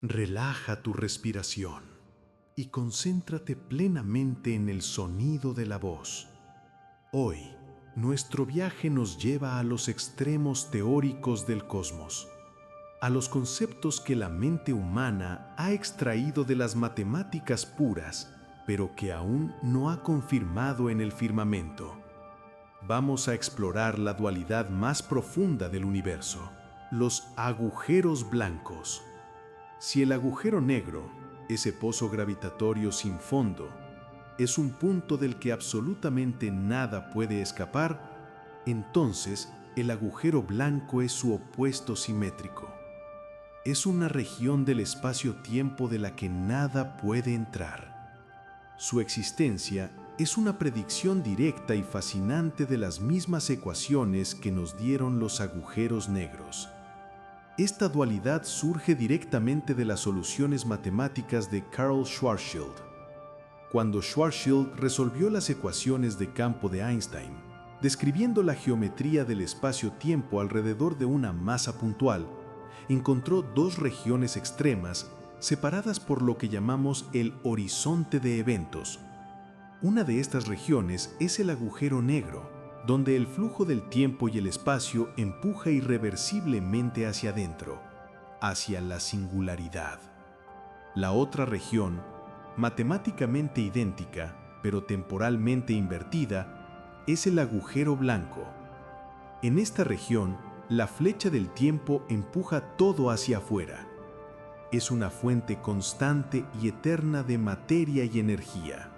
Relaja tu respiración y concéntrate plenamente en el sonido de la voz. Hoy, nuestro viaje nos lleva a los extremos teóricos del cosmos, a los conceptos que la mente humana ha extraído de las matemáticas puras, pero que aún no ha confirmado en el firmamento. Vamos a explorar la dualidad más profunda del universo, los agujeros blancos. Si el agujero negro, ese pozo gravitatorio sin fondo, es un punto del que absolutamente nada puede escapar, entonces el agujero blanco es su opuesto simétrico. Es una región del espacio-tiempo de la que nada puede entrar. Su existencia es una predicción directa y fascinante de las mismas ecuaciones que nos dieron los agujeros negros. Esta dualidad surge directamente de las soluciones matemáticas de Karl Schwarzschild. Cuando Schwarzschild resolvió las ecuaciones de campo de Einstein, describiendo la geometría del espacio-tiempo alrededor de una masa puntual, encontró dos regiones extremas separadas por lo que llamamos el horizonte de eventos. Una de estas regiones es el agujero negro, donde el flujo del tiempo y el espacio empuja irreversiblemente hacia adentro, hacia la singularidad. La otra región, matemáticamente idéntica, pero temporalmente invertida, es el agujero blanco. En esta región, la flecha del tiempo empuja todo hacia afuera. Es una fuente constante y eterna de materia y energía.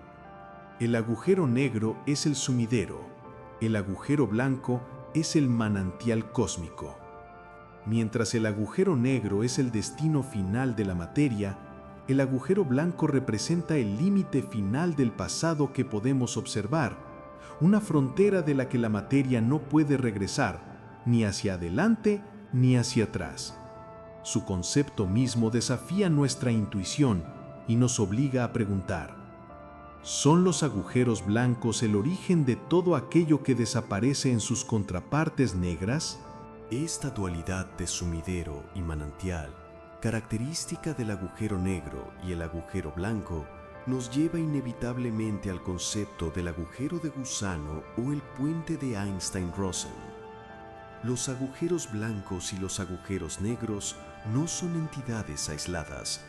El agujero negro es el sumidero. El agujero blanco es el manantial cósmico. Mientras el agujero negro es el destino final de la materia, el agujero blanco representa el límite final del pasado que podemos observar, una frontera de la que la materia no puede regresar, ni hacia adelante ni hacia atrás. Su concepto mismo desafía nuestra intuición y nos obliga a preguntar: ¿son los agujeros blancos el origen de todo aquello que desaparece en sus contrapartes negras? Esta dualidad de sumidero y manantial, característica del agujero negro y el agujero blanco, nos lleva inevitablemente al concepto del agujero de gusano o el puente de Einstein-Rosen. Los agujeros blancos y los agujeros negros no son entidades aisladas.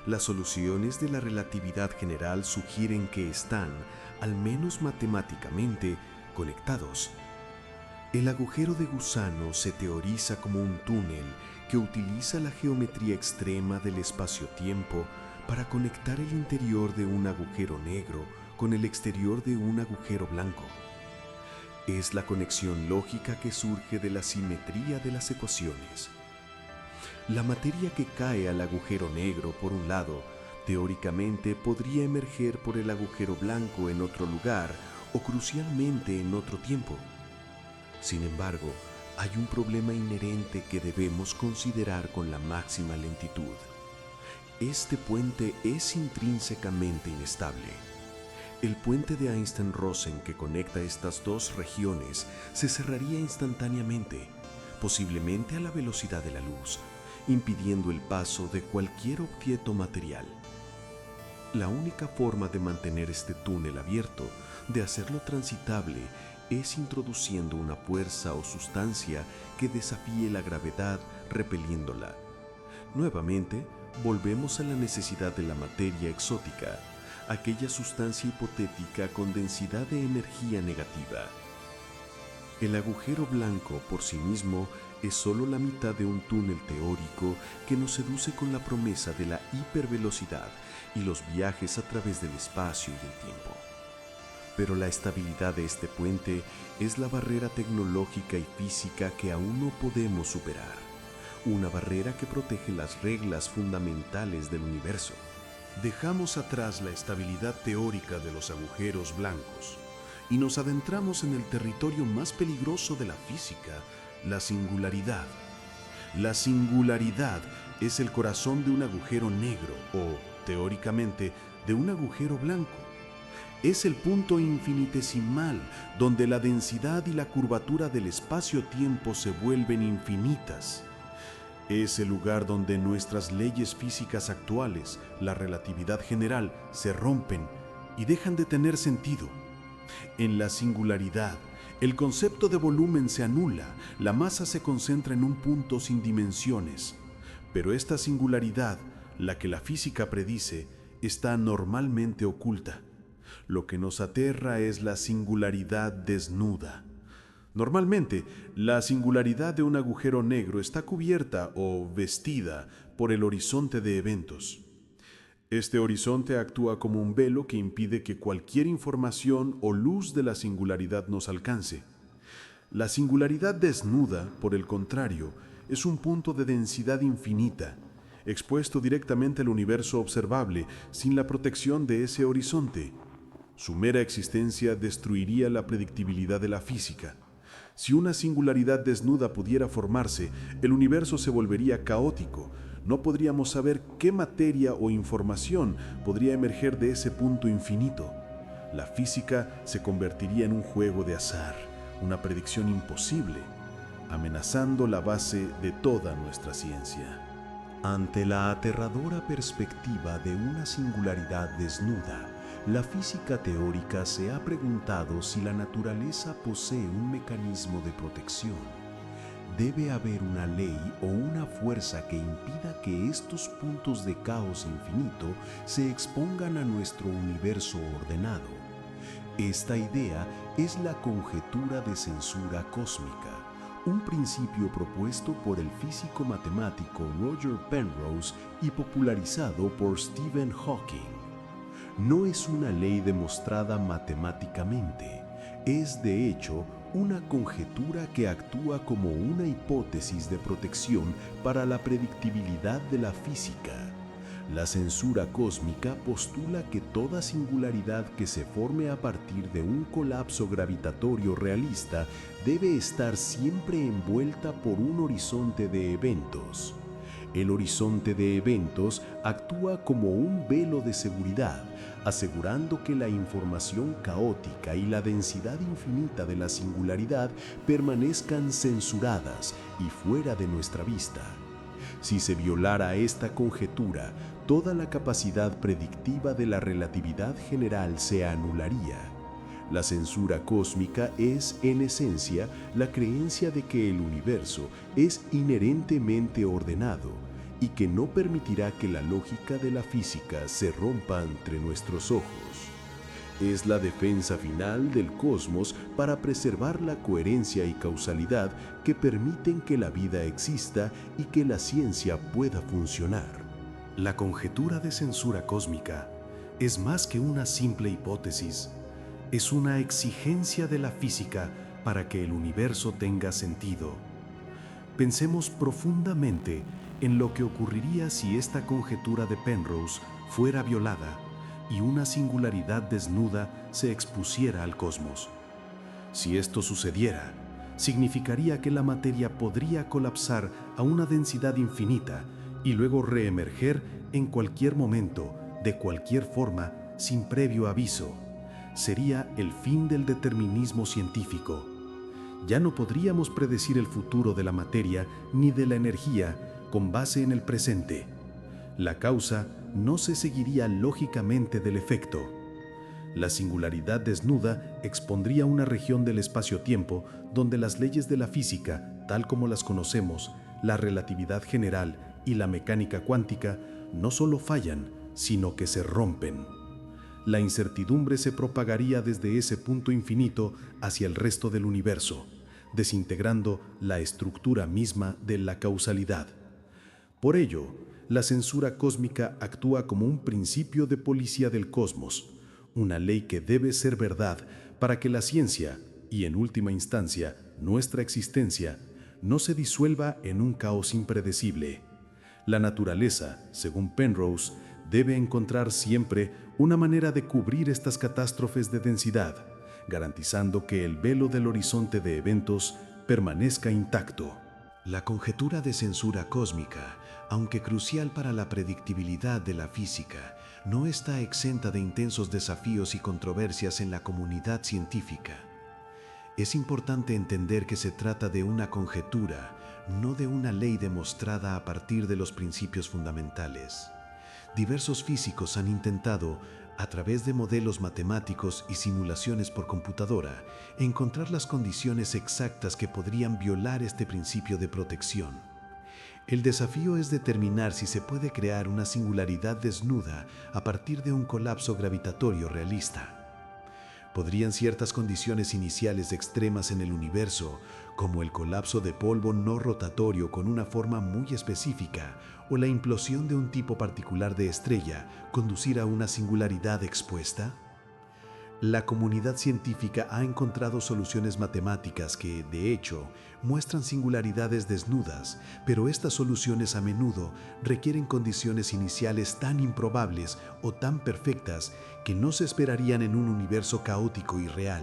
Las soluciones de la relatividad general sugieren que están, al menos matemáticamente, conectados. El agujero de gusano se teoriza como un túnel que utiliza la geometría extrema del espacio-tiempo para conectar el interior de un agujero negro con el exterior de un agujero blanco. Es la conexión lógica que surge de la simetría de las ecuaciones. La materia que cae al agujero negro, por un lado, teóricamente podría emerger por el agujero blanco en otro lugar o crucialmente en otro tiempo. Sin embargo, hay un problema inherente que debemos considerar con la máxima lentitud. Este puente es intrínsecamente inestable. El puente de Einstein-Rosen que conecta estas dos regiones se cerraría instantáneamente, posiblemente a la velocidad de la luz, impidiendo el paso de cualquier objeto material. La única forma de mantener este túnel abierto, de hacerlo transitable, es introduciendo una fuerza o sustancia que desafíe la gravedad repeliéndola. Nuevamente, volvemos a la necesidad de la materia exótica, aquella sustancia hipotética con densidad de energía negativa. El agujero blanco por sí mismo es solo la mitad de un túnel teórico que nos seduce con la promesa de la hipervelocidad y los viajes a través del espacio y del tiempo. Pero la estabilidad de este puente es la barrera tecnológica y física que aún no podemos superar, una barrera que protege las reglas fundamentales del universo. Dejamos atrás la estabilidad teórica de los agujeros blancos y nos adentramos en el territorio más peligroso de la física, la singularidad. La singularidad es el corazón de un agujero negro o, teóricamente, de un agujero blanco. Es el punto infinitesimal donde la densidad y la curvatura del espacio-tiempo se vuelven infinitas. Es el lugar donde nuestras leyes físicas actuales, la relatividad general, se rompen y dejan de tener sentido. En la singularidad, el concepto de volumen se anula, la masa se concentra en un punto sin dimensiones. Pero esta singularidad, la que la física predice, está normalmente oculta. Lo que nos aterra es la singularidad desnuda. Normalmente, la singularidad de un agujero negro está cubierta o vestida por el horizonte de eventos. Este horizonte actúa como un velo que impide que cualquier información o luz de la singularidad nos alcance. La singularidad desnuda, por el contrario, es un punto de densidad infinita, expuesto directamente al universo observable, sin la protección de ese horizonte. Su mera existencia destruiría la predictibilidad de la física. Si una singularidad desnuda pudiera formarse, el universo se volvería caótico. No podríamos saber qué materia o información podría emerger de ese punto infinito. La física se convertiría en un juego de azar, una predicción imposible, amenazando la base de toda nuestra ciencia. Ante la aterradora perspectiva de una singularidad desnuda, la física teórica se ha preguntado si la naturaleza posee un mecanismo de protección. Debe haber una ley o una fuerza que impida que estos puntos de caos infinito se expongan a nuestro universo ordenado. Esta idea es la conjetura de censura cósmica, un principio propuesto por el físico matemático Roger Penrose y popularizado por Stephen Hawking. No es una ley demostrada matemáticamente, es de hecho una conjetura que actúa como una hipótesis de protección para la predictibilidad de la física. La censura cósmica postula que toda singularidad que se forme a partir de un colapso gravitatorio realista debe estar siempre envuelta por un horizonte de eventos. El horizonte de eventos actúa como un velo de seguridad, asegurando que la información caótica y la densidad infinita de la singularidad permanezcan censuradas y fuera de nuestra vista. Si se violara esta conjetura, toda la capacidad predictiva de la relatividad general se anularía. La censura cósmica es, en esencia, la creencia de que el universo es inherentemente ordenado y que no permitirá que la lógica de la física se rompa entre nuestros ojos. Es la defensa final del cosmos para preservar la coherencia y causalidad que permiten que la vida exista y que la ciencia pueda funcionar. La conjetura de censura cósmica es más que una simple hipótesis, es una exigencia de la física para que el universo tenga sentido. Pensemos profundamente en lo que ocurriría si esta conjetura de Penrose fuera violada y una singularidad desnuda se expusiera al cosmos. Si esto sucediera, significaría que la materia podría colapsar a una densidad infinita y luego reemerger en cualquier momento, de cualquier forma, sin previo aviso. Sería el fin del determinismo científico. Ya no podríamos predecir el futuro de la materia ni de la energía con base en el presente. La causa no se seguiría lógicamente del efecto. La singularidad desnuda expondría una región del espacio-tiempo donde las leyes de la física, tal como las conocemos, la relatividad general y la mecánica cuántica, no solo fallan, sino que se rompen. La incertidumbre se propagaría desde ese punto infinito hacia el resto del universo, desintegrando la estructura misma de la causalidad. Por ello, la censura cósmica actúa como un principio de policía del cosmos, una ley que debe ser verdad para que la ciencia, y en última instancia, nuestra existencia, no se disuelva en un caos impredecible. La naturaleza, según Penrose, debe encontrar siempre una manera de cubrir estas catástrofes de densidad, garantizando que el velo del horizonte de eventos permanezca intacto. La conjetura de censura cósmica, aunque crucial para la predictibilidad de la física, no está exenta de intensos desafíos y controversias en la comunidad científica. Es importante entender que se trata de una conjetura, no de una ley demostrada a partir de los principios fundamentales. Diversos físicos han intentado, a través de modelos matemáticos y simulaciones por computadora, encontrar las condiciones exactas que podrían violar este principio de protección. El desafío es determinar si se puede crear una singularidad desnuda a partir de un colapso gravitatorio realista. ¿Podrían ciertas condiciones iniciales extremas en el universo, como el colapso de polvo no rotatorio con una forma muy específica o la implosión de un tipo particular de estrella, conducir a una singularidad expuesta? La comunidad científica ha encontrado soluciones matemáticas que, de hecho, muestran singularidades desnudas, pero estas soluciones a menudo requieren condiciones iniciales tan improbables o tan perfectas que no se esperarían en un universo caótico y real.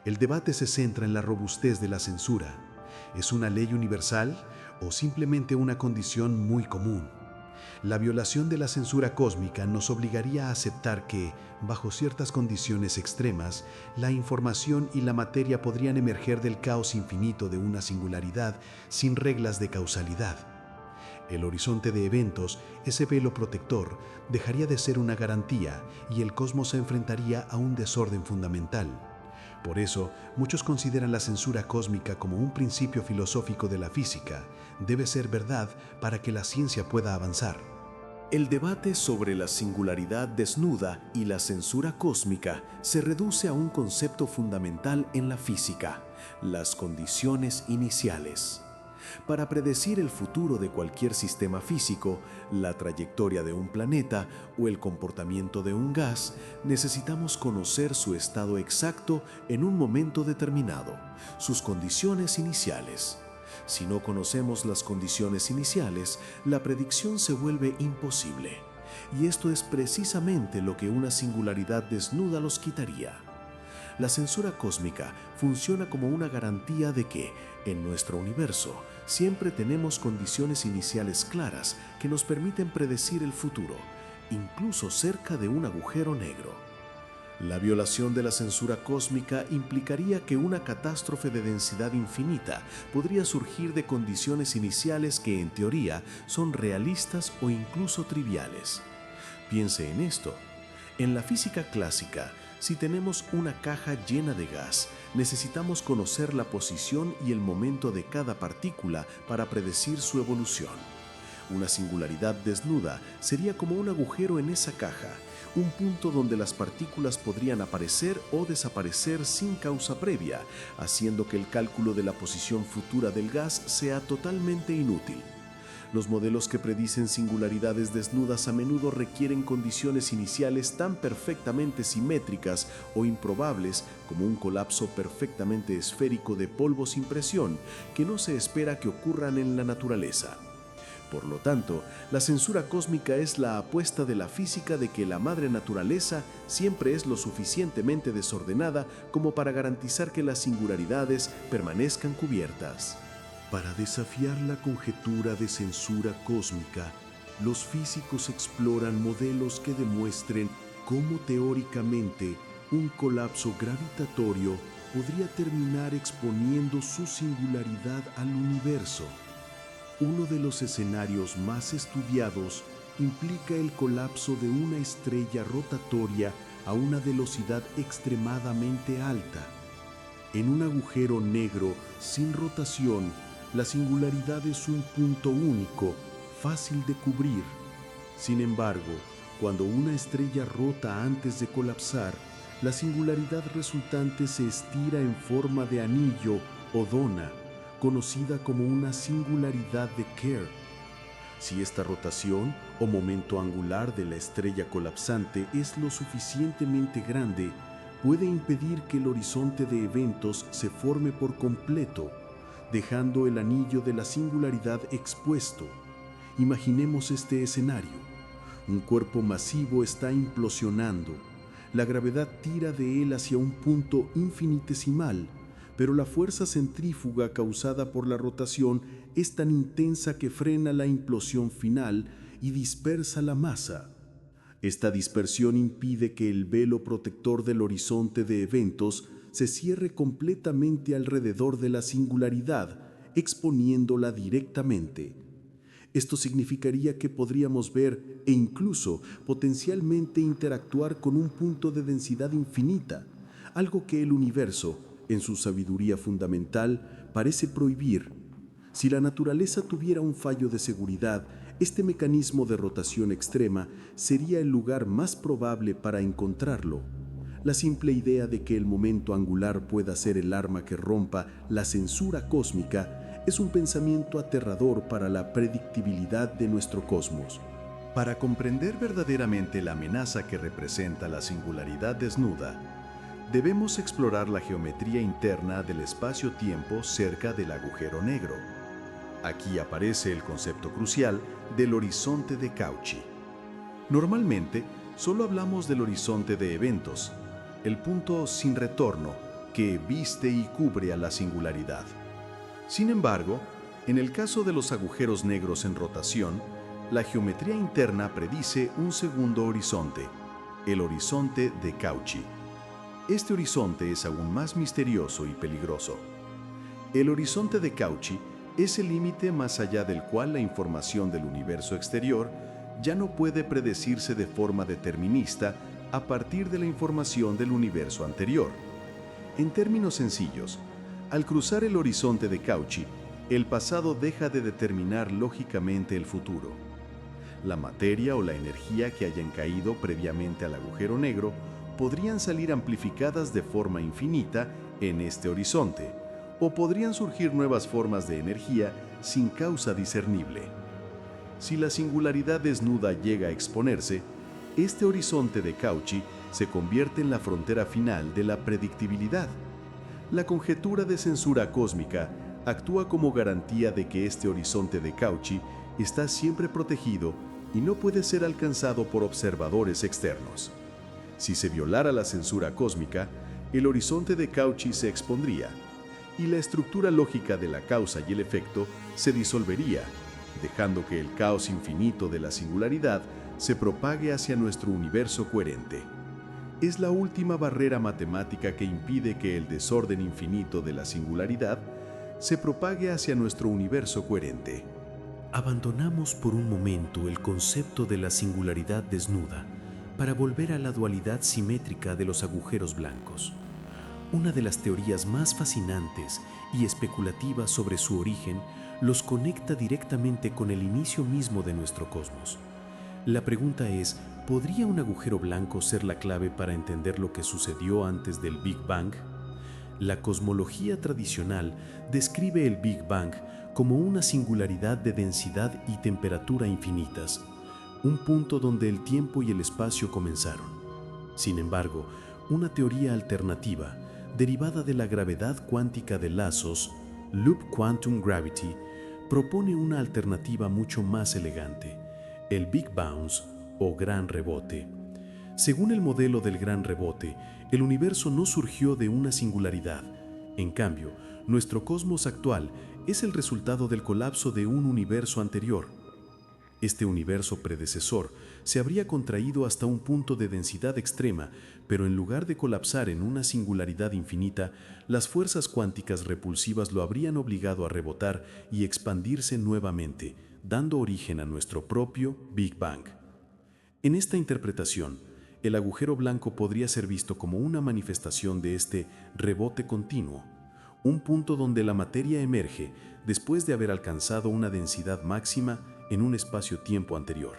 El debate se centra en la robustez de la censura. ¿Es una ley universal o simplemente una condición muy común? La violación de la censura cósmica nos obligaría a aceptar que, bajo ciertas condiciones extremas, la información y la materia podrían emerger del caos infinito de una singularidad sin reglas de causalidad. El horizonte de eventos, ese velo protector, dejaría de ser una garantía y el cosmos se enfrentaría a un desorden fundamental. Por eso, muchos consideran la censura cósmica como un principio filosófico de la física. Debe ser verdad para que la ciencia pueda avanzar. El debate sobre la singularidad desnuda y la censura cósmica se reduce a un concepto fundamental en la física: las condiciones iniciales. Para predecir el futuro de cualquier sistema físico, la trayectoria de un planeta o el comportamiento de un gas, necesitamos conocer su estado exacto en un momento determinado, sus condiciones iniciales. Si no conocemos las condiciones iniciales, la predicción se vuelve imposible. Y esto es precisamente lo que una singularidad desnuda los quitaría. La censura cósmica funciona como una garantía de que, en nuestro universo, siempre tenemos condiciones iniciales claras que nos permiten predecir el futuro, incluso cerca de un agujero negro. La violación de la censura cósmica implicaría que una catástrofe de densidad infinita podría surgir de condiciones iniciales que, en teoría, son realistas o incluso triviales. Piense en esto. En la física clásica, si tenemos una caja llena de gas, necesitamos conocer la posición y el momento de cada partícula para predecir su evolución. Una singularidad desnuda sería como un agujero en esa caja, un punto donde las partículas podrían aparecer o desaparecer sin causa previa, haciendo que el cálculo de la posición futura del gas sea totalmente inútil. Los modelos que predicen singularidades desnudas a menudo requieren condiciones iniciales tan perfectamente simétricas o improbables como un colapso perfectamente esférico de polvo sin presión que no se espera que ocurran en la naturaleza. Por lo tanto, la censura cósmica es la apuesta de la física de que la madre naturaleza siempre es lo suficientemente desordenada como para garantizar que las singularidades permanezcan cubiertas. Para desafiar la conjetura de censura cósmica, los físicos exploran modelos que demuestren cómo teóricamente un colapso gravitatorio podría terminar exponiendo su singularidad al universo. Uno de los escenarios más estudiados implica el colapso de una estrella rotatoria a una velocidad extremadamente alta. En un agujero negro sin rotación, la singularidad es un punto único, fácil de cubrir. Sin embargo, cuando una estrella rota antes de colapsar, la singularidad resultante se estira en forma de anillo o dona, conocida como una singularidad de Kerr. Si esta rotación o momento angular de la estrella colapsante es lo suficientemente grande, puede impedir que el horizonte de eventos se forme por completo, dejando el anillo de la singularidad expuesto. Imaginemos este escenario. Un cuerpo masivo está implosionando. La gravedad tira de él hacia un punto infinitesimal, pero la fuerza centrífuga causada por la rotación es tan intensa que frena la implosión final y dispersa la masa. Esta dispersión impide que el velo protector del horizonte de eventos se cierre completamente alrededor de la singularidad, exponiéndola directamente. Esto significaría que podríamos ver e incluso potencialmente interactuar con un punto de densidad infinita, algo que el universo, en su sabiduría fundamental, parece prohibir. Si la naturaleza tuviera un fallo de seguridad, este mecanismo de rotación extrema sería el lugar más probable para encontrarlo. La simple idea de que el momento angular pueda ser el arma que rompa la censura cósmica es un pensamiento aterrador para la predictibilidad de nuestro cosmos. Para comprender verdaderamente la amenaza que representa la singularidad desnuda, debemos explorar la geometría interna del espacio-tiempo cerca del agujero negro. Aquí aparece el concepto crucial del horizonte de Cauchy. Normalmente, solo hablamos del horizonte de eventos, el punto sin retorno que viste y cubre a la singularidad. Sin embargo, en el caso de los agujeros negros en rotación, la geometría interna predice un segundo horizonte, el horizonte de Cauchy. Este horizonte es aún más misterioso y peligroso. El horizonte de Cauchy es el límite más allá del cual la información del universo exterior ya no puede predecirse de forma determinista a partir de la información del universo anterior. En términos sencillos, al cruzar el horizonte de Cauchy, el pasado deja de determinar lógicamente el futuro. La materia o la energía que hayan caído previamente al agujero negro podrían salir amplificadas de forma infinita en este horizonte, o podrían surgir nuevas formas de energía sin causa discernible. Si la singularidad desnuda llega a exponerse, este horizonte de Cauchy se convierte en la frontera final de la predictibilidad. La conjetura de censura cósmica actúa como garantía de que este horizonte de Cauchy está siempre protegido y no puede ser alcanzado por observadores externos. Si se violara la censura cósmica, el horizonte de Cauchy se expondría, y la estructura lógica de la causa y el efecto se disolvería, dejando que el caos infinito de la singularidad se propague hacia nuestro universo coherente. Es la última barrera matemática que impide que el desorden infinito de la singularidad se propague hacia nuestro universo coherente. Abandonamos por un momento el concepto de la singularidad desnuda para volver a la dualidad simétrica de los agujeros blancos. Una de las teorías más fascinantes y especulativas sobre su origen los conecta directamente con el inicio mismo de nuestro cosmos. La pregunta es, ¿podría un agujero blanco ser la clave para entender lo que sucedió antes del Big Bang? La cosmología tradicional describe el Big Bang como una singularidad de densidad y temperatura infinitas, un punto donde el tiempo y el espacio comenzaron. Sin embargo, una teoría alternativa, derivada de la gravedad cuántica de lazos, Loop Quantum Gravity, propone una alternativa mucho más elegante, el Big Bounce o Gran Rebote. Según el modelo del Gran Rebote, el universo no surgió de una singularidad. En cambio, nuestro cosmos actual es el resultado del colapso de un universo anterior. Este universo predecesor se habría contraído hasta un punto de densidad extrema, pero en lugar de colapsar en una singularidad infinita, las fuerzas cuánticas repulsivas lo habrían obligado a rebotar y expandirse nuevamente, dando origen a nuestro propio Big Bang. En esta interpretación, el agujero blanco podría ser visto como una manifestación de este rebote continuo, un punto donde la materia emerge después de haber alcanzado una densidad máxima en un espacio-tiempo anterior.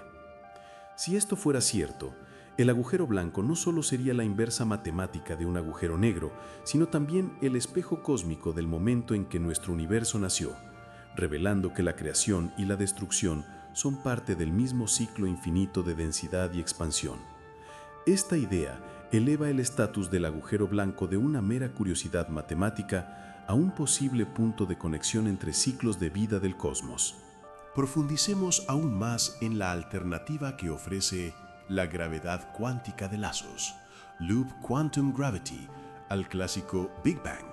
Si esto fuera cierto, el agujero blanco no solo sería la inversa matemática de un agujero negro, sino también el espejo cósmico del momento en que nuestro universo nació, revelando que la creación y la destrucción son parte del mismo ciclo infinito de densidad y expansión. Esta idea eleva el estatus del agujero blanco de una mera curiosidad matemática a un posible punto de conexión entre ciclos de vida del cosmos. Profundicemos aún más en la alternativa que ofrece la gravedad cuántica de lazos, Loop Quantum Gravity, al clásico Big Bang.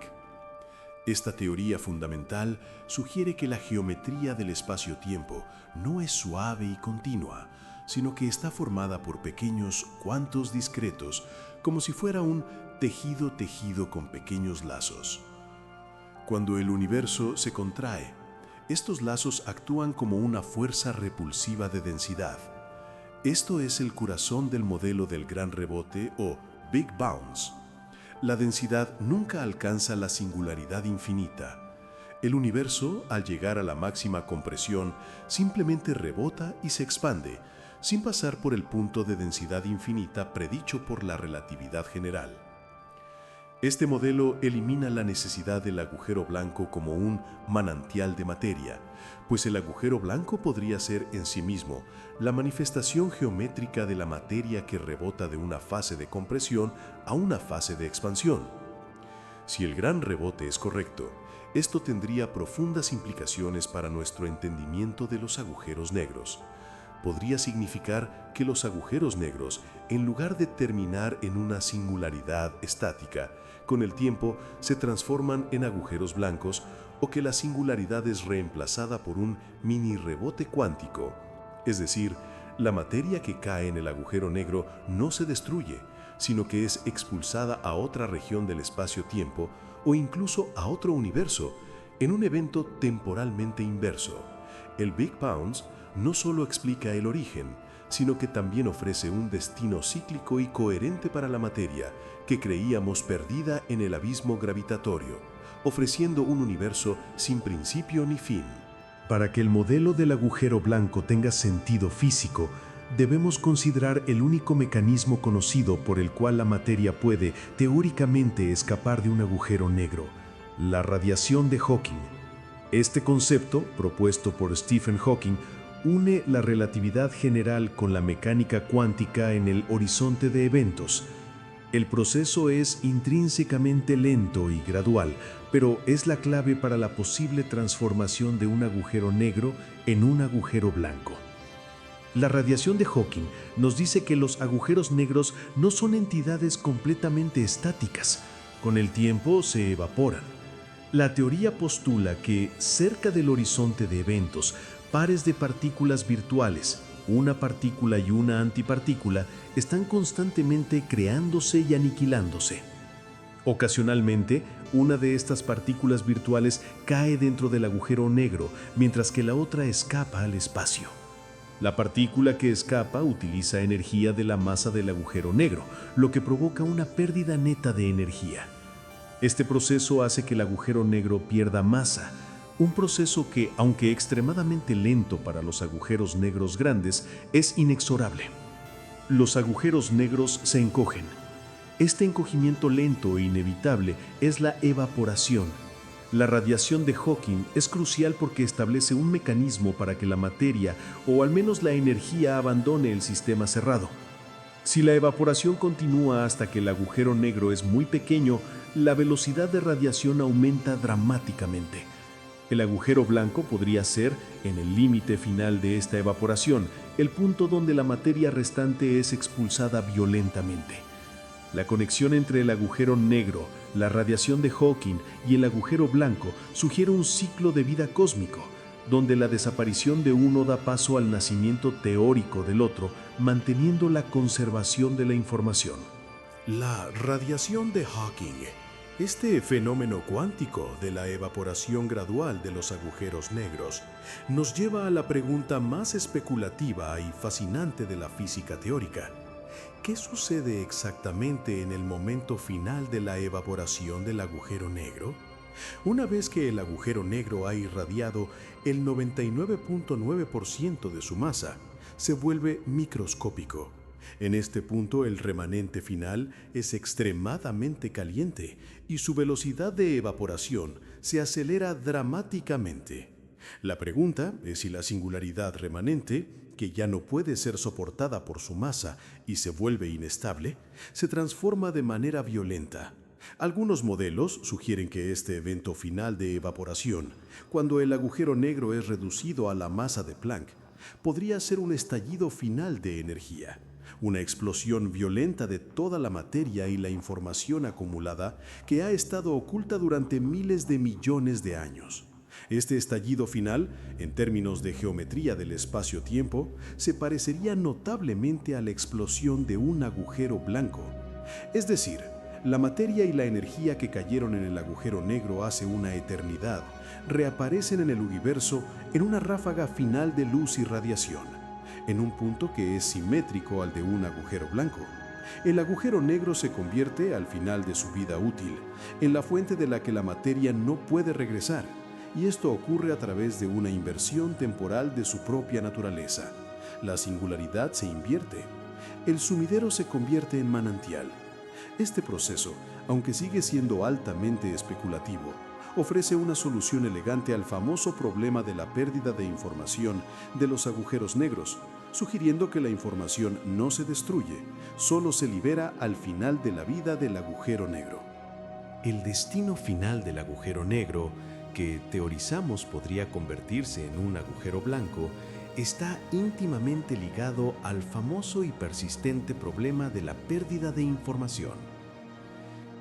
Esta teoría fundamental sugiere que la geometría del espacio-tiempo no es suave y continua, sino que está formada por pequeños cuantos discretos, como si fuera un tejido con pequeños lazos. Cuando el universo se contrae, estos lazos actúan como una fuerza repulsiva de densidad. Esto es el corazón del modelo del gran rebote o Big Bounce. La densidad nunca alcanza la singularidad infinita. El universo, al llegar a la máxima compresión, simplemente rebota y se expande, sin pasar por el punto de densidad infinita predicho por la relatividad general. Este modelo elimina la necesidad del agujero blanco como un manantial de materia, pues el agujero blanco podría ser en sí mismo la manifestación geométrica de la materia que rebota de una fase de compresión a una fase de expansión. Si el gran rebote es correcto, esto tendría profundas implicaciones para nuestro entendimiento de los agujeros negros. Podría significar que los agujeros negros, en lugar de terminar en una singularidad estática, con el tiempo se transforman en agujeros blancos, o que la singularidad es reemplazada por un mini rebote cuántico. Es decir, la materia que cae en el agujero negro no se destruye, sino que es expulsada a otra región del espacio-tiempo o incluso a otro universo, en un evento temporalmente inverso. El Big Bounce no solo explica el origen, sino que también ofrece un destino cíclico y coherente para la materia que creíamos perdida en el abismo gravitatorio, ofreciendo un universo sin principio ni fin. Para que el modelo del agujero blanco tenga sentido físico, debemos considerar el único mecanismo conocido por el cual la materia puede, teóricamente, escapar de un agujero negro: la radiación de Hawking. Este concepto, propuesto por Stephen Hawking, une la relatividad general con la mecánica cuántica en el horizonte de eventos. El proceso es intrínsecamente lento y gradual, pero es la clave para la posible transformación de un agujero negro en un agujero blanco. La radiación de Hawking nos dice que los agujeros negros no son entidades completamente estáticas. Con el tiempo se evaporan. La teoría postula que, cerca del horizonte de eventos, pares de partículas virtuales, una partícula y una antipartícula, están constantemente creándose y aniquilándose. Ocasionalmente, una de estas partículas virtuales cae dentro del agujero negro, mientras que la otra escapa al espacio. La partícula que escapa utiliza energía de la masa del agujero negro, lo que provoca una pérdida neta de energía. Este proceso hace que el agujero negro pierda masa, un proceso que, aunque extremadamente lento para los agujeros negros grandes, es inexorable. Los agujeros negros se encogen. Este encogimiento lento e inevitable es la evaporación. La radiación de Hawking es crucial porque establece un mecanismo para que la materia, o al menos la energía, abandone el sistema cerrado. Si la evaporación continúa hasta que el agujero negro es muy pequeño, la velocidad de radiación aumenta dramáticamente. El agujero blanco podría ser, en el límite final de esta evaporación, el punto donde la materia restante es expulsada violentamente. La conexión entre el agujero negro, la radiación de Hawking y el agujero blanco sugiere un ciclo de vida cósmico, donde la desaparición de uno da paso al nacimiento teórico del otro, manteniendo la conservación de la información. La radiación de Hawking, este fenómeno cuántico de la evaporación gradual de los agujeros negros, nos lleva a la pregunta más especulativa y fascinante de la física teórica. ¿Qué sucede exactamente en el momento final de la evaporación del agujero negro? Una vez que el agujero negro ha irradiado el 99.9% de su masa, se vuelve microscópico. En este punto, el remanente final es extremadamente caliente y su velocidad de evaporación se acelera dramáticamente. La pregunta es si la singularidad remanente, que ya no puede ser soportada por su masa y se vuelve inestable, se transforma de manera violenta. Algunos modelos sugieren que este evento final de evaporación, cuando el agujero negro es reducido a la masa de Planck, podría ser un estallido final de energía, una explosión violenta de toda la materia y la información acumulada que ha estado oculta durante miles de millones de años. Este estallido final, en términos de geometría del espacio-tiempo, se parecería notablemente a la explosión de un agujero blanco. Es decir, La materia y la energía que cayeron en el agujero negro hace una eternidad reaparecen en el universo en una ráfaga final de luz y radiación, en un punto que es simétrico al de un agujero blanco. El agujero negro se convierte, al final de su vida útil, en la fuente de la que la materia no puede regresar, y esto ocurre a través de una inversión temporal de su propia naturaleza. La singularidad se invierte. El sumidero se convierte en manantial. Este proceso, aunque sigue siendo altamente especulativo, ofrece una solución elegante al famoso problema de la pérdida de información de los agujeros negros, sugiriendo que la información no se destruye, solo se libera al final de la vida del agujero negro. El destino final del agujero negro, que teorizamos podría convertirse en un agujero blanco, está íntimamente ligado al famoso y persistente problema de la pérdida de información.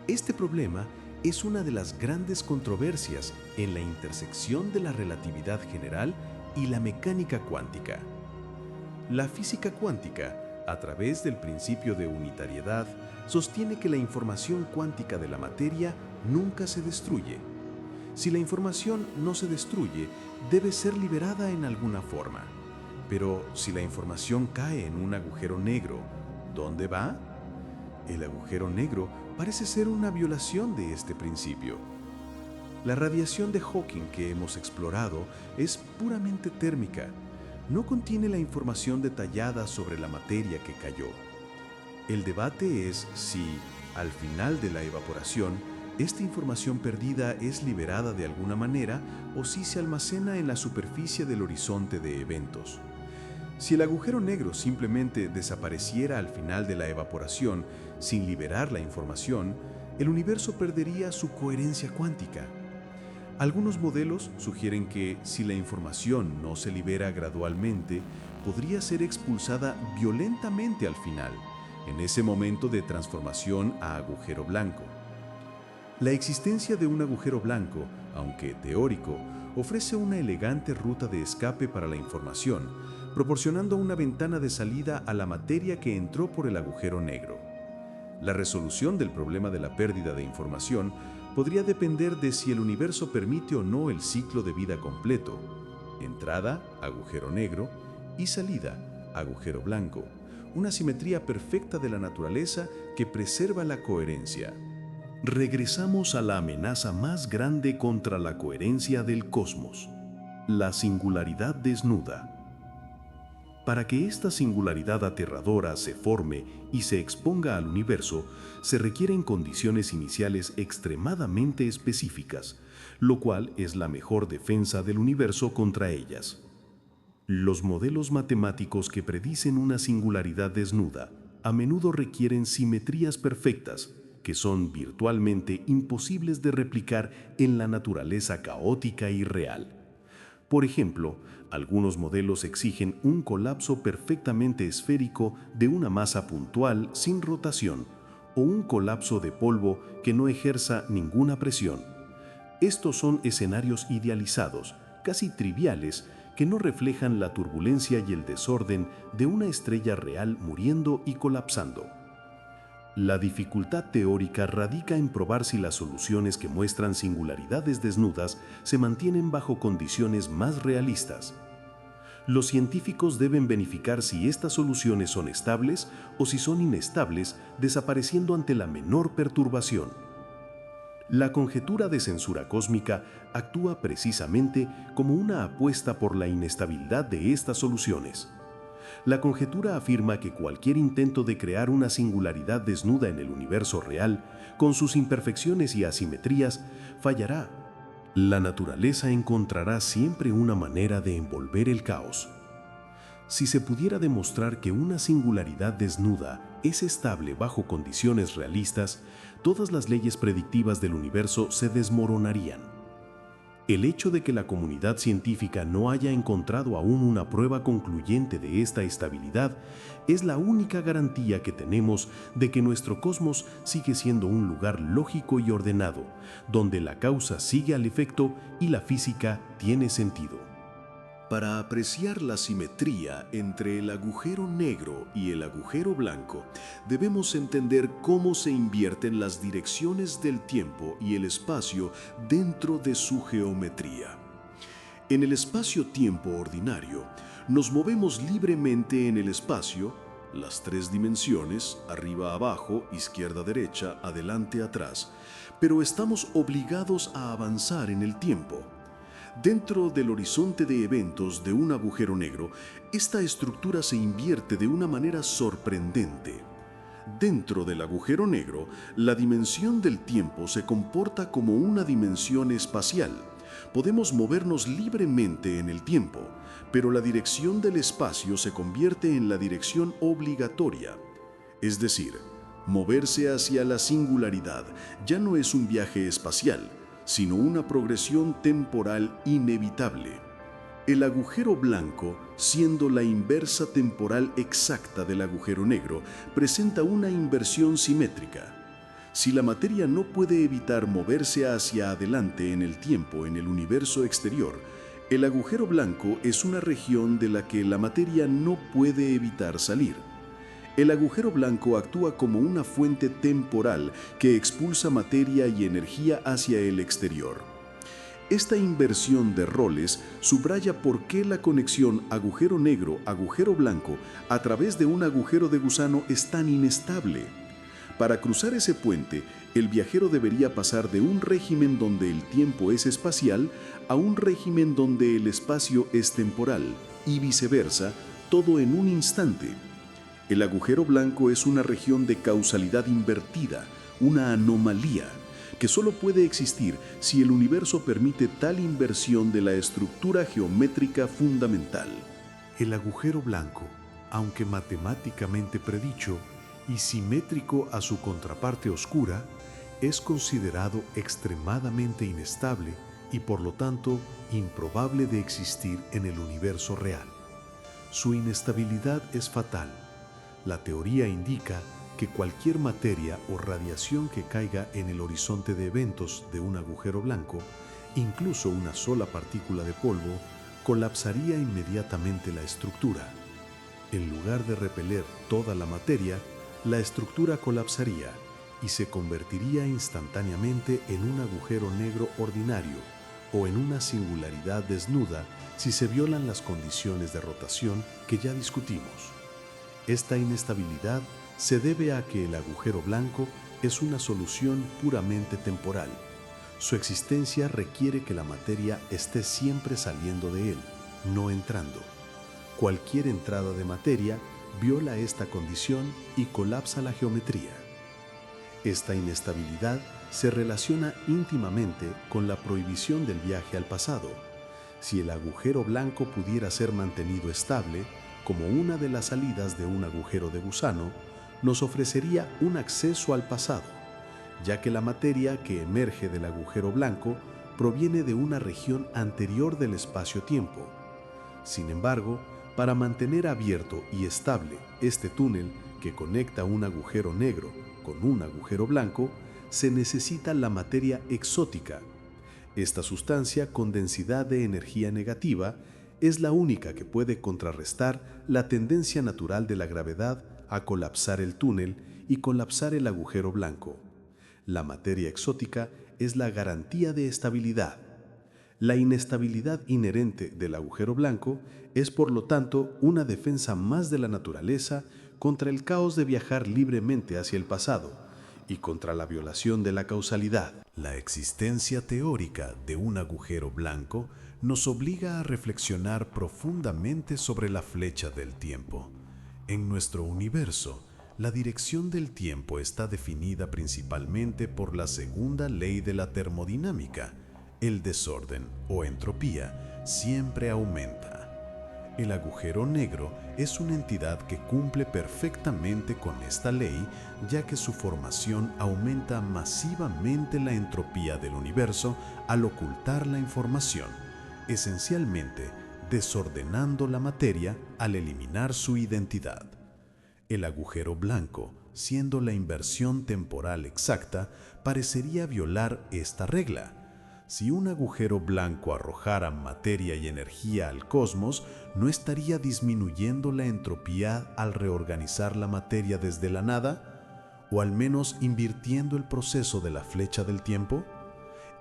Este problema es una de las grandes controversias en la intersección de la relatividad general y la mecánica cuántica. La física cuántica, a través del principio de unitariedad, sostiene que la información cuántica de la materia nunca se destruye. Si la información no se destruye, debe ser liberada en alguna forma. Pero si la información cae en un agujero negro, ¿dónde va? El agujero negro parece ser una violación de este principio. La radiación de Hawking que hemos explorado es puramente térmica. No contiene la información detallada sobre la materia que cayó. El debate es si, al final de la evaporación, esta información perdida es liberada de alguna manera o si se almacena en la superficie del horizonte de eventos. Si el agujero negro simplemente desapareciera al final de la evaporación sin liberar la información, el universo perdería su coherencia cuántica. Algunos modelos sugieren que si la información no se libera gradualmente, podría ser expulsada violentamente al final, en ese momento de transformación a agujero blanco. La existencia de un agujero blanco, aunque teórico, ofrece una elegante ruta de escape para la información, proporcionando una ventana de salida a la materia que entró por el agujero negro. La resolución del problema de la pérdida de información podría depender de si el universo permite o no el ciclo de vida completo: entrada, agujero negro, y salida, agujero blanco, una simetría perfecta de la naturaleza que preserva la coherencia. Regresamos a la amenaza más grande contra la coherencia del cosmos: la singularidad desnuda. Para que esta singularidad aterradora se forme y se exponga al universo, se requieren condiciones iniciales extremadamente específicas, lo cual es la mejor defensa del universo contra ellas. Los modelos matemáticos que predicen una singularidad desnuda a menudo requieren simetrías perfectas, que son virtualmente imposibles de replicar en la naturaleza caótica y real. Por ejemplo, algunos modelos exigen un colapso perfectamente esférico de una masa puntual sin rotación, o un colapso de polvo que no ejerza ninguna presión. Estos son escenarios idealizados, casi triviales, que no reflejan la turbulencia y el desorden de una estrella real muriendo y colapsando. La dificultad teórica radica en probar si las soluciones que muestran singularidades desnudas se mantienen bajo condiciones más realistas. Los científicos deben verificar si estas soluciones son estables o si son inestables, desapareciendo ante la menor perturbación. La conjetura de censura cósmica actúa precisamente como una apuesta por la inestabilidad de estas soluciones. La conjetura afirma que cualquier intento de crear una singularidad desnuda en el universo real, con sus imperfecciones y asimetrías, fallará. La naturaleza encontrará siempre una manera de envolver el caos. Si se pudiera demostrar que una singularidad desnuda es estable bajo condiciones realistas, todas las leyes predictivas del universo se desmoronarían. El hecho de que la comunidad científica no haya encontrado aún una prueba concluyente de esta estabilidad es la única garantía que tenemos de que nuestro cosmos sigue siendo un lugar lógico y ordenado, donde la causa sigue al efecto y la física tiene sentido. Para apreciar la simetría entre el agujero negro y el agujero blanco, debemos entender cómo se invierten las direcciones del tiempo y el espacio dentro de su geometría. En el espacio-tiempo ordinario, nos movemos libremente en el espacio, las tres dimensiones, arriba, abajo, izquierda, derecha, adelante, atrás, pero estamos obligados a avanzar en el tiempo. Dentro del horizonte de eventos de un agujero negro, esta estructura se invierte de una manera sorprendente. Dentro del agujero negro, la dimensión del tiempo se comporta como una dimensión espacial. Podemos movernos libremente en el tiempo, pero la dirección del espacio se convierte en la dirección obligatoria. Es decir, moverse hacia la singularidad ya no es un viaje espacial, sino una progresión temporal inevitable. El agujero blanco, siendo la inversa temporal exacta del agujero negro, presenta una inversión simétrica. Si la materia no puede evitar moverse hacia adelante en el tiempo en el universo exterior, el agujero blanco es una región de la que la materia no puede evitar salir. El agujero blanco actúa como una fuente temporal que expulsa materia y energía hacia el exterior. Esta inversión de roles subraya por qué la conexión agujero negro-agujero blanco a través de un agujero de gusano es tan inestable. Para cruzar ese puente, el viajero debería pasar de un régimen donde el tiempo es espacial a un régimen donde el espacio es temporal, y viceversa, todo en un instante. El agujero blanco es una región de causalidad invertida, una anomalía, que solo puede existir si el universo permite tal inversión de la estructura geométrica fundamental. El agujero blanco, aunque matemáticamente predicho y simétrico a su contraparte oscura, es considerado extremadamente inestable y por lo tanto improbable de existir en el universo real. Su inestabilidad es fatal. La teoría indica que cualquier materia o radiación que caiga en el horizonte de eventos de un agujero blanco, incluso una sola partícula de polvo, colapsaría inmediatamente la estructura. En lugar de repeler toda la materia, la estructura colapsaría y se convertiría instantáneamente en un agujero negro ordinario o en una singularidad desnuda si se violan las condiciones de rotación que ya discutimos. Esta inestabilidad se debe a que el agujero blanco es una solución puramente temporal. Su existencia requiere que la materia esté siempre saliendo de él, no entrando. Cualquier entrada de materia viola esta condición y colapsa la geometría. Esta inestabilidad se relaciona íntimamente con la prohibición del viaje al pasado. Si el agujero blanco pudiera ser mantenido estable, como una de las salidas de un agujero de gusano, nos ofrecería un acceso al pasado, ya que la materia que emerge del agujero blanco proviene de una región anterior del espacio-tiempo. Sin embargo, para mantener abierto y estable este túnel que conecta un agujero negro con un agujero blanco, se necesita la materia exótica. Esta sustancia con densidad de energía negativa es la única que puede contrarrestar la tendencia natural de la gravedad a colapsar el túnel y colapsar el agujero blanco. La materia exótica es la garantía de estabilidad. La inestabilidad inherente del agujero blanco es, por lo tanto, una defensa más de la naturaleza contra el caos de viajar libremente hacia el pasado y contra la violación de la causalidad. La existencia teórica de un agujero blanco nos obliga a reflexionar profundamente sobre la flecha del tiempo. En nuestro universo, la dirección del tiempo está definida principalmente por la segunda ley de la termodinámica. El desorden o entropía siempre aumenta. El agujero negro es una entidad que cumple perfectamente con esta ley, ya que su formación aumenta masivamente la entropía del universo al ocultar la información, esencialmente desordenando la materia al eliminar su identidad. El agujero blanco, siendo la inversión temporal exacta, parecería violar esta regla. Si un agujero blanco arrojara materia y energía al cosmos, ¿no estaría disminuyendo la entropía al reorganizar la materia desde la nada? ¿O al menos invirtiendo el proceso de la flecha del tiempo?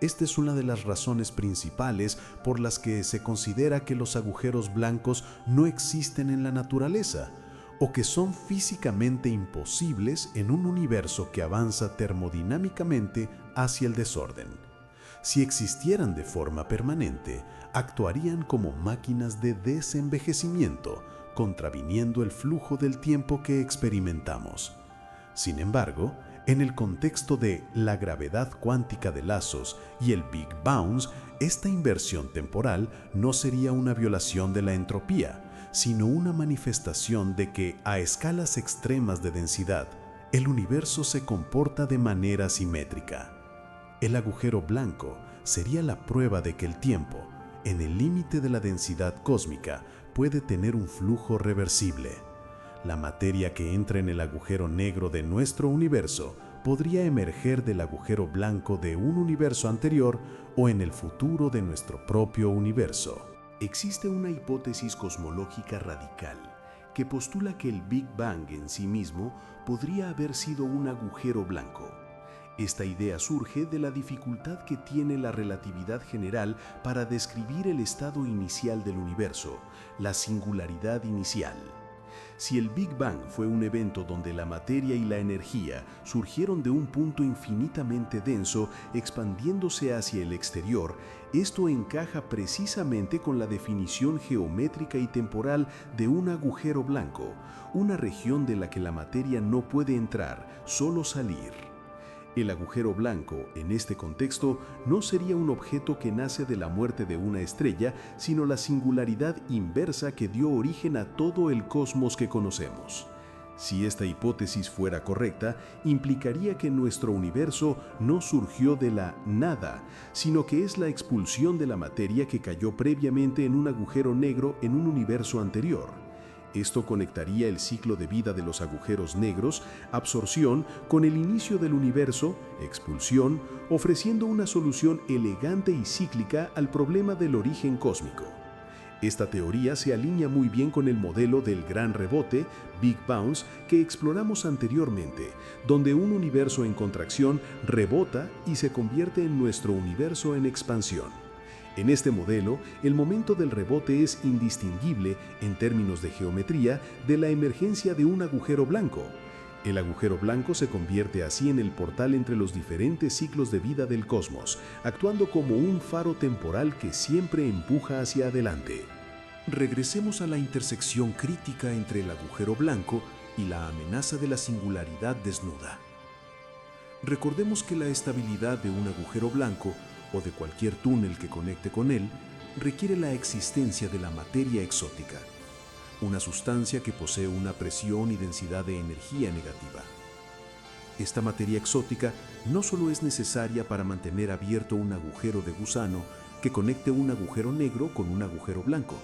Esta es una de las razones principales por las que se considera que los agujeros blancos no existen en la naturaleza, o que son físicamente imposibles en un universo que avanza termodinámicamente hacia el desorden. Si existieran de forma permanente, actuarían como máquinas de desenvejecimiento, contraviniendo el flujo del tiempo que experimentamos. Sin embargo, en el contexto de la gravedad cuántica de lazos y el Big Bounce, esta inversión temporal no sería una violación de la entropía, sino una manifestación de que, a escalas extremas de densidad, el universo se comporta de manera simétrica. El agujero blanco sería la prueba de que el tiempo, en el límite de la densidad cósmica, puede tener un flujo reversible. La materia que entra en el agujero negro de nuestro universo podría emerger del agujero blanco de un universo anterior o en el futuro de nuestro propio universo. Existe una hipótesis cosmológica radical que postula que el Big Bang en sí mismo podría haber sido un agujero blanco. Esta idea surge de la dificultad que tiene la relatividad general para describir el estado inicial del universo, la singularidad inicial. Si el Big Bang fue un evento donde la materia y la energía surgieron de un punto infinitamente denso, expandiéndose hacia el exterior, esto encaja precisamente con la definición geométrica y temporal de un agujero blanco, una región de la que la materia no puede entrar, solo salir. El agujero blanco, en este contexto, no sería un objeto que nace de la muerte de una estrella, sino la singularidad inversa que dio origen a todo el cosmos que conocemos. Si esta hipótesis fuera correcta, implicaría que nuestro universo no surgió de la nada, sino que es la expulsión de la materia que cayó previamente en un agujero negro en un universo anterior. Esto conectaría el ciclo de vida de los agujeros negros, absorción, con el inicio del universo, expulsión, ofreciendo una solución elegante y cíclica al problema del origen cósmico. Esta teoría se alinea muy bien con el modelo del gran rebote, Big Bounce, que exploramos anteriormente, donde un universo en contracción rebota y se convierte en nuestro universo en expansión. En este modelo, el momento del rebote es indistinguible, en términos de geometría, de la emergencia de un agujero blanco. El agujero blanco se convierte así en el portal entre los diferentes ciclos de vida del cosmos, actuando como un faro temporal que siempre empuja hacia adelante. Regresemos a la intersección crítica entre el agujero blanco y la amenaza de la singularidad desnuda. Recordemos que la estabilidad de un agujero blanco o de cualquier túnel que conecte con él, requiere la existencia de la materia exótica, una sustancia que posee una presión y densidad de energía negativa. Esta materia exótica no solo es necesaria para mantener abierto un agujero de gusano que conecte un agujero negro con un agujero blanco,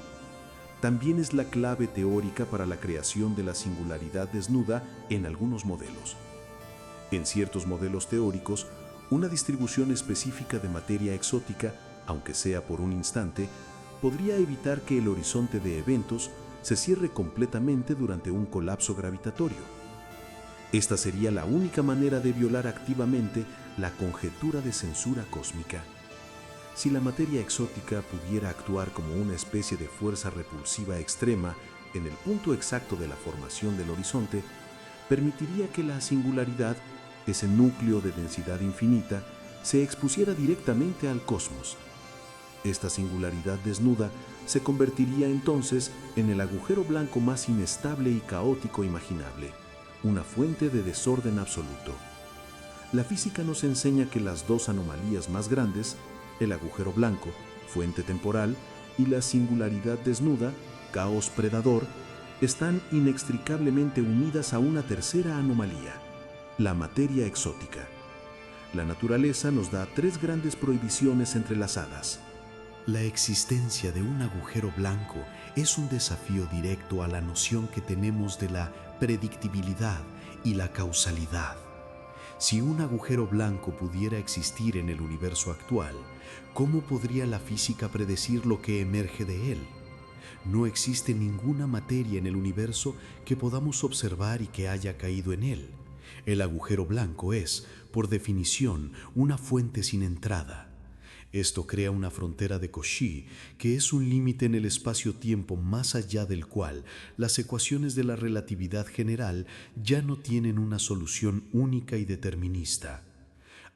también es la clave teórica para la creación de la singularidad desnuda en algunos modelos. En ciertos modelos teóricos, una distribución específica de materia exótica, aunque sea por un instante, podría evitar que el horizonte de eventos se cierre completamente durante un colapso gravitatorio. Esta sería la única manera de violar activamente la conjetura de censura cósmica. Si la materia exótica pudiera actuar como una especie de fuerza repulsiva extrema en el punto exacto de la formación del horizonte, permitiría que la singularidad, ese núcleo de densidad infinita, se expusiera directamente al cosmos. Esta singularidad desnuda se convertiría entonces en el agujero blanco más inestable y caótico imaginable, una fuente de desorden absoluto. La física nos enseña que las dos anomalías más grandes, el agujero blanco, fuente temporal, y la singularidad desnuda, caos predador, están inextricablemente unidas a una tercera anomalía: la materia exótica. La naturaleza nos da tres grandes prohibiciones entrelazadas. La existencia de un agujero blanco es un desafío directo a la noción que tenemos de la predictibilidad y la causalidad. Si un agujero blanco pudiera existir en el universo actual, ¿cómo podría la física predecir lo que emerge de él? No existe ninguna materia en el universo que podamos observar y que haya caído en él. El agujero blanco es, por definición, una fuente sin entrada. Esto crea una frontera de Cauchy, que es un límite en el espacio-tiempo más allá del cual las ecuaciones de la relatividad general ya no tienen una solución única y determinista.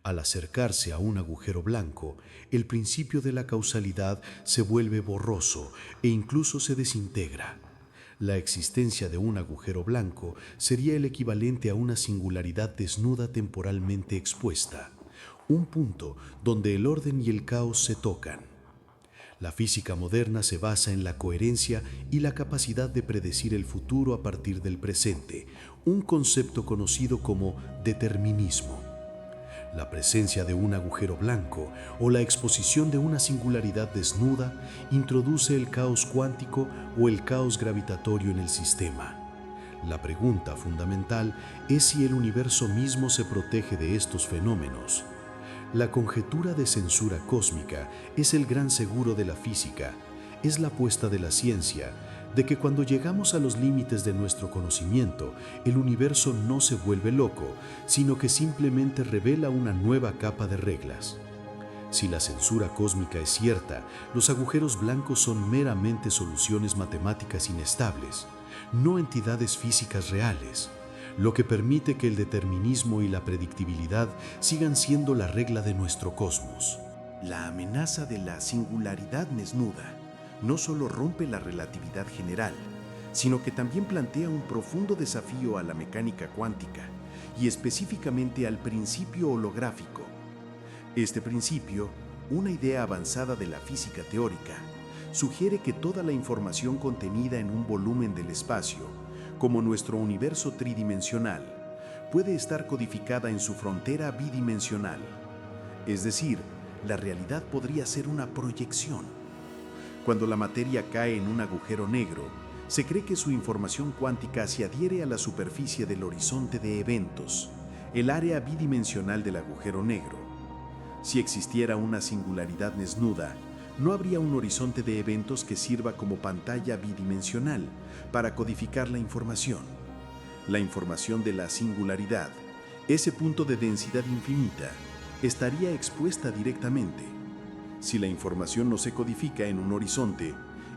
Al acercarse a un agujero blanco, el principio de la causalidad se vuelve borroso e incluso se desintegra. La existencia de un agujero blanco sería el equivalente a una singularidad desnuda temporalmente expuesta, un punto donde el orden y el caos se tocan. La física moderna se basa en la coherencia y la capacidad de predecir el futuro a partir del presente, un concepto conocido como determinismo. La presencia de un agujero blanco o la exposición de una singularidad desnuda introduce el caos cuántico o el caos gravitatorio en el sistema. La pregunta fundamental es si el universo mismo se protege de estos fenómenos. La conjetura de censura cósmica es el gran seguro de la física, es la apuesta de la ciencia, de que cuando llegamos a los límites de nuestro conocimiento, el universo no se vuelve loco, sino que simplemente revela una nueva capa de reglas. Si la censura cósmica es cierta, los agujeros blancos son meramente soluciones matemáticas inestables, no entidades físicas reales, lo que permite que el determinismo y la predictibilidad sigan siendo la regla de nuestro cosmos. La amenaza de la singularidad desnuda no solo rompe la relatividad general, sino que también plantea un profundo desafío a la mecánica cuántica y específicamente al principio holográfico. Este principio, una idea avanzada de la física teórica, sugiere que toda la información contenida en un volumen del espacio, como nuestro universo tridimensional, puede estar codificada en su frontera bidimensional. Es decir, la realidad podría ser una proyección. Cuando la materia cae en un agujero negro, se cree que su información cuántica se adhiere a la superficie del horizonte de eventos, el área bidimensional del agujero negro. Si existiera una singularidad desnuda, no habría un horizonte de eventos que sirva como pantalla bidimensional para codificar la información. La información de la singularidad, ese punto de densidad infinita, estaría expuesta directamente. Si la información no se codifica en un horizonte,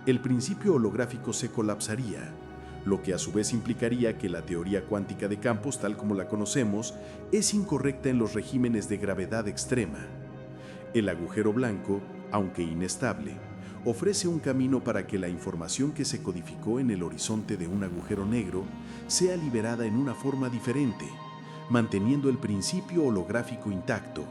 el principio holográfico se colapsaría, lo que a su vez implicaría que la teoría cuántica de campos, tal como la conocemos, es incorrecta en los regímenes de gravedad extrema. El agujero blanco, aunque inestable, ofrece un camino para que la información que se codificó en el horizonte de un agujero negro sea liberada en una forma diferente, manteniendo el principio holográfico intacto.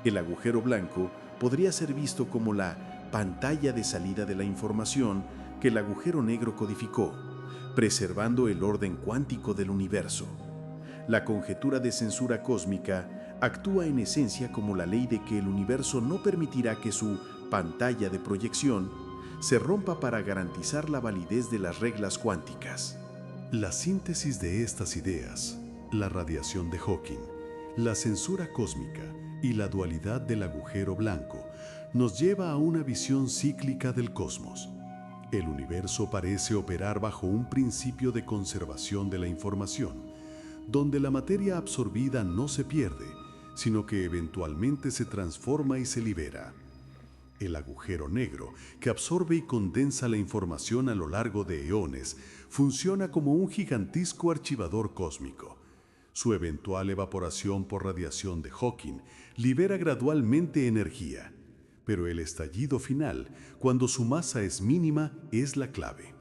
El agujero blanco podría ser visto como la pantalla de salida de la información que el agujero negro codificó, preservando el orden cuántico del universo. La conjetura de censura cósmica actúa en esencia como la ley de que el universo no permitirá que su pantalla de proyección se rompa para garantizar la validez de las reglas cuánticas. La síntesis de estas ideas, la radiación de Hawking, la censura cósmica y la dualidad del agujero blanco, nos lleva a una visión cíclica del cosmos. El universo parece operar bajo un principio de conservación de la información, donde la materia absorbida no se pierde, sino que eventualmente se transforma y se libera. El agujero negro, que absorbe y condensa la información a lo largo de eones, funciona como un gigantesco archivador cósmico. Su eventual evaporación por radiación de Hawking libera gradualmente energía, pero el estallido final, cuando su masa es mínima, es la clave.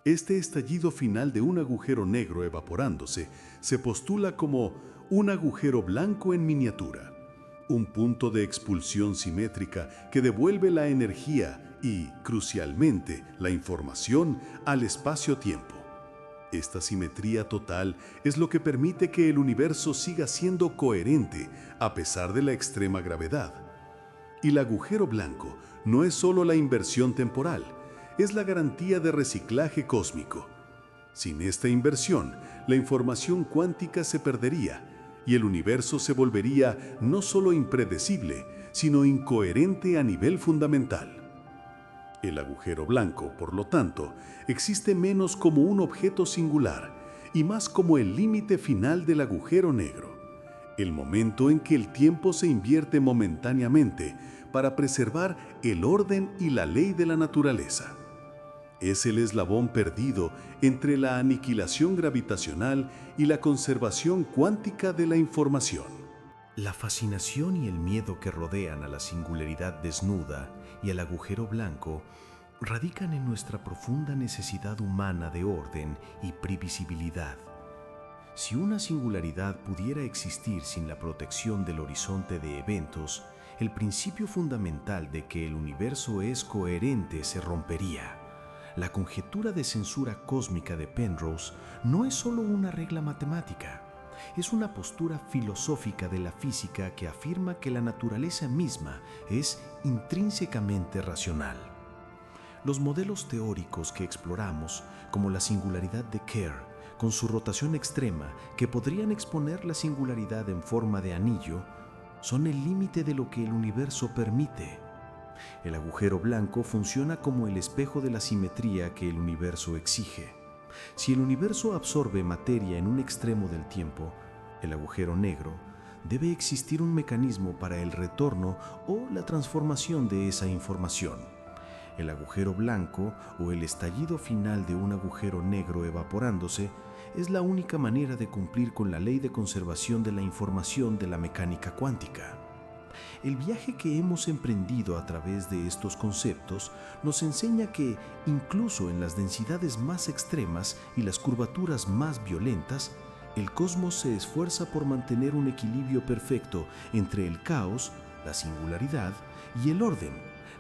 Este estallido final de un agujero negro evaporándose se postula como un agujero blanco en miniatura, un punto de expulsión simétrica que devuelve la energía y, crucialmente, la información al espacio-tiempo. Esta simetría total es lo que permite que el universo siga siendo coherente a pesar de la extrema gravedad. Y el agujero blanco no es solo la inversión temporal, es la garantía de reciclaje cósmico. Sin esta inversión, la información cuántica se perdería, y el universo se volvería no solo impredecible, sino incoherente a nivel fundamental. El agujero blanco, por lo tanto, existe menos como un objeto singular y más como el límite final del agujero negro, el momento en que el tiempo se invierte momentáneamente para preservar el orden y la ley de la naturaleza. Es el eslabón perdido entre la aniquilación gravitacional y la conservación cuántica de la información. La fascinación y el miedo que rodean a la singularidad desnuda y al agujero blanco radican en nuestra profunda necesidad humana de orden y previsibilidad. Si una singularidad pudiera existir sin la protección del horizonte de eventos, el principio fundamental de que el universo es coherente se rompería. La conjetura de censura cósmica de Penrose no es solo una regla matemática, es una postura filosófica de la física que afirma que la naturaleza misma es intrínsecamente racional. Los modelos teóricos que exploramos, como la singularidad de Kerr, con su rotación extrema, que podrían exponer la singularidad en forma de anillo, son el límite de lo que el universo permite. El agujero blanco funciona como el espejo de la simetría que el universo exige. Si el universo absorbe materia en un extremo del tiempo, el agujero negro, debe existir un mecanismo para el retorno o la transformación de esa información. El agujero blanco o el estallido final de un agujero negro evaporándose es la única manera de cumplir con la ley de conservación de la información de la mecánica cuántica. El viaje que hemos emprendido a través de estos conceptos nos enseña que, incluso en las densidades más extremas y las curvaturas más violentas, el cosmos se esfuerza por mantener un equilibrio perfecto entre el caos, la singularidad, y el orden,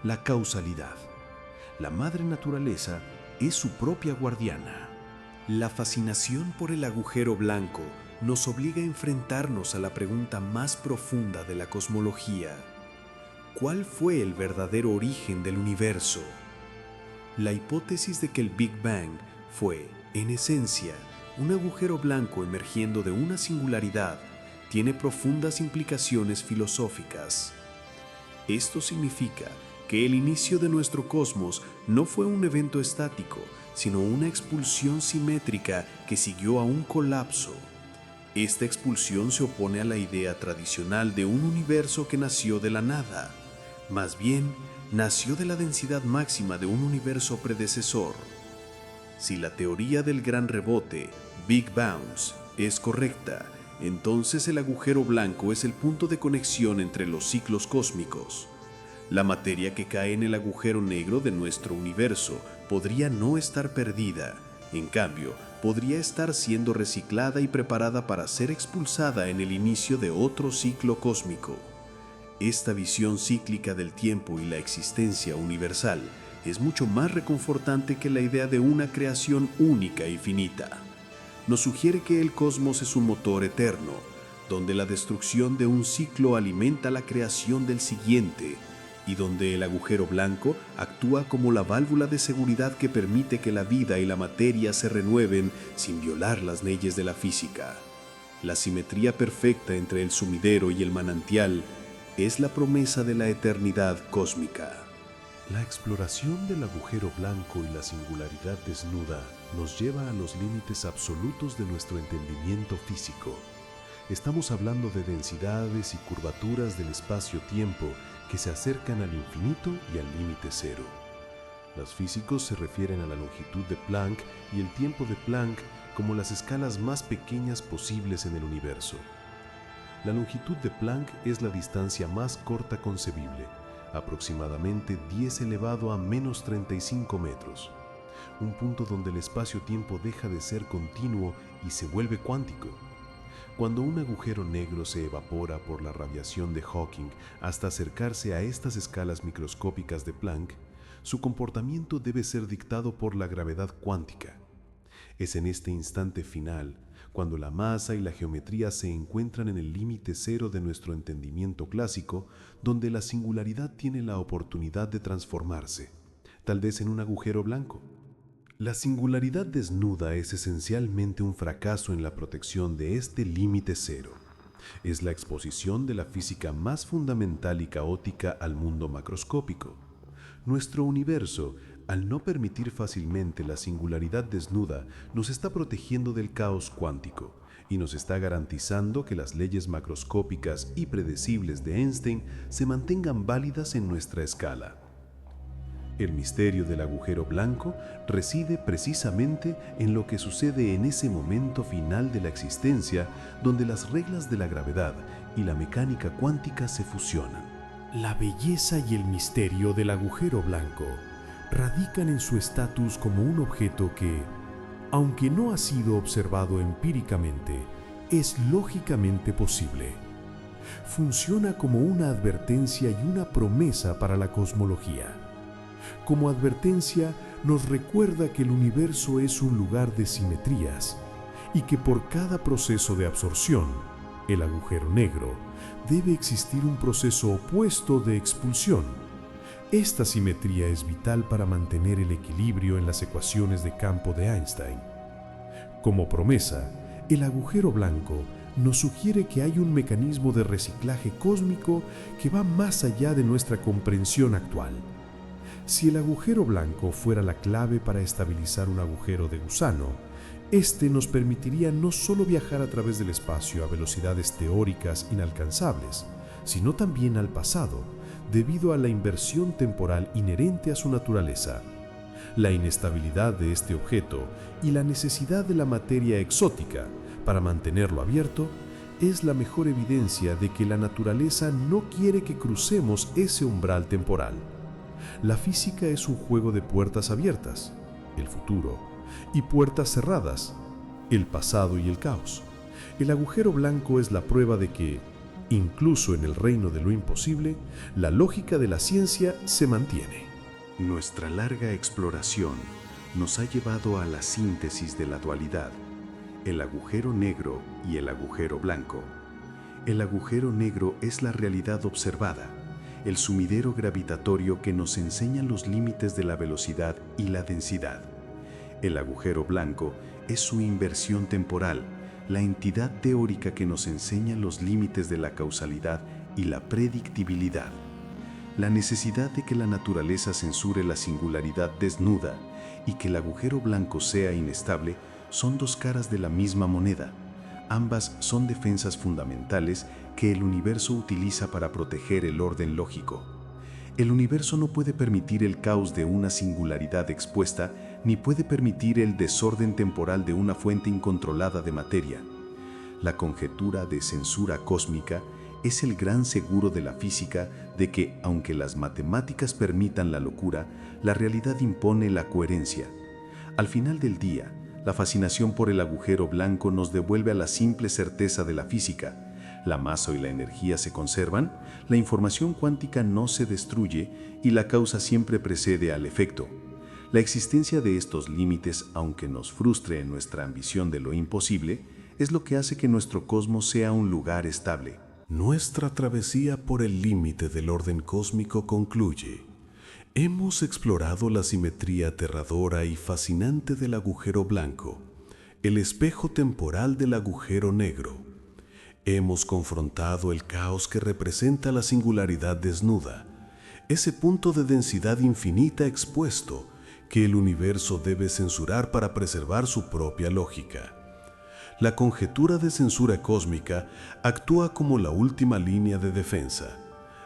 la causalidad. La madre naturaleza es su propia guardiana. La fascinación por el agujero blanco nos obliga a enfrentarnos a la pregunta más profunda de la cosmología. ¿Cuál fue el verdadero origen del universo? La hipótesis de que el Big Bang fue, en esencia, un agujero blanco emergiendo de una singularidad tiene profundas implicaciones filosóficas. Esto significa que el inicio de nuestro cosmos no fue un evento estático, sino una expulsión simétrica que siguió a un colapso. Esta expulsión se opone a la idea tradicional de un universo que nació de la nada. Más bien, nació de la densidad máxima de un universo predecesor. Si la teoría del gran rebote, Big Bounce, es correcta, entonces el agujero blanco es el punto de conexión entre los ciclos cósmicos. La materia que cae en el agujero negro de nuestro universo podría no estar perdida, en cambio, podría estar siendo reciclada y preparada para ser expulsada en el inicio de otro ciclo cósmico. Esta visión cíclica del tiempo y la existencia universal es mucho más reconfortante que la idea de una creación única y finita. Nos sugiere que el cosmos es un motor eterno, donde la destrucción de un ciclo alimenta la creación del siguiente, y donde el agujero blanco actúa como la válvula de seguridad que permite que la vida y la materia se renueven sin violar las leyes de la física. La simetría perfecta entre el sumidero y el manantial es la promesa de la eternidad cósmica. La exploración del agujero blanco y la singularidad desnuda nos lleva a los límites absolutos de nuestro entendimiento físico. Estamos hablando de densidades y curvaturas del espacio-tiempo que se acercan al infinito y al límite cero. Los físicos se refieren a la longitud de Planck y el tiempo de Planck como las escalas más pequeñas posibles en el universo. La longitud de Planck es la distancia más corta concebible, aproximadamente 10 elevado a menos 35 metros, un punto donde el espacio-tiempo deja de ser continuo y se vuelve cuántico. Cuando un agujero negro se evapora por la radiación de Hawking hasta acercarse a estas escalas microscópicas de Planck, su comportamiento debe ser dictado por la gravedad cuántica. Es en este instante final, cuando la masa y la geometría se encuentran en el límite cero de nuestro entendimiento clásico, donde la singularidad tiene la oportunidad de transformarse, tal vez en un agujero blanco. La singularidad desnuda es esencialmente un fracaso en la protección de este límite cero. Es la exposición de la física más fundamental y caótica al mundo macroscópico. Nuestro universo, al no permitir fácilmente la singularidad desnuda, nos está protegiendo del caos cuántico y nos está garantizando que las leyes macroscópicas y predecibles de Einstein se mantengan válidas en nuestra escala. El misterio del agujero blanco reside precisamente en lo que sucede en ese momento final de la existencia donde las reglas de la gravedad y la mecánica cuántica se fusionan. La belleza y el misterio del agujero blanco radican en su estatus como un objeto que, aunque no ha sido observado empíricamente, es lógicamente posible. Funciona como una advertencia y una promesa para la cosmología. Como advertencia, nos recuerda que el universo es un lugar de simetrías y que por cada proceso de absorción, el agujero negro, debe existir un proceso opuesto de expulsión. Esta simetría es vital para mantener el equilibrio en las ecuaciones de campo de Einstein. Como promesa, el agujero blanco nos sugiere que hay un mecanismo de reciclaje cósmico que va más allá de nuestra comprensión actual. Si el agujero blanco fuera la clave para estabilizar un agujero de gusano, este nos permitiría no solo viajar a través del espacio a velocidades teóricas inalcanzables, sino también al pasado, debido a la inversión temporal inherente a su naturaleza. La inestabilidad de este objeto y la necesidad de la materia exótica para mantenerlo abierto es la mejor evidencia de que la naturaleza no quiere que crucemos ese umbral temporal. La física es un juego de puertas abiertas, el futuro, y puertas cerradas, el pasado y el caos. El agujero blanco es la prueba de que, incluso en el reino de lo imposible, la lógica de la ciencia se mantiene. Nuestra larga exploración nos ha llevado a la síntesis de la dualidad, el agujero negro y el agujero blanco. El agujero negro es la realidad observada, el sumidero gravitatorio que nos enseña los límites de la velocidad y la densidad. El agujero blanco es su inversión temporal, la entidad teórica que nos enseña los límites de la causalidad y la predictibilidad. La necesidad de que la naturaleza censure la singularidad desnuda y que el agujero blanco sea inestable son dos caras de la misma moneda. Ambas son defensas fundamentales que el universo utiliza para proteger el orden lógico. El universo no puede permitir el caos de una singularidad expuesta, ni puede permitir el desorden temporal de una fuente incontrolada de materia. La conjetura de censura cósmica es el gran seguro de la física de que, aunque las matemáticas permitan la locura, la realidad impone la coherencia. Al final del día, la fascinación por el agujero blanco nos devuelve a la simple certeza de la física. La masa y la energía se conservan, la información cuántica no se destruye y la causa siempre precede al efecto. La existencia de estos límites, aunque nos frustre en nuestra ambición de lo imposible, es lo que hace que nuestro cosmos sea un lugar estable. Nuestra travesía por el límite del orden cósmico concluye. Hemos explorado la simetría aterradora y fascinante del agujero blanco, el espejo temporal del agujero negro. Hemos confrontado el caos que representa la singularidad desnuda, ese punto de densidad infinita expuesto que el universo debe censurar para preservar su propia lógica. La conjetura de censura cósmica actúa como la última línea de defensa,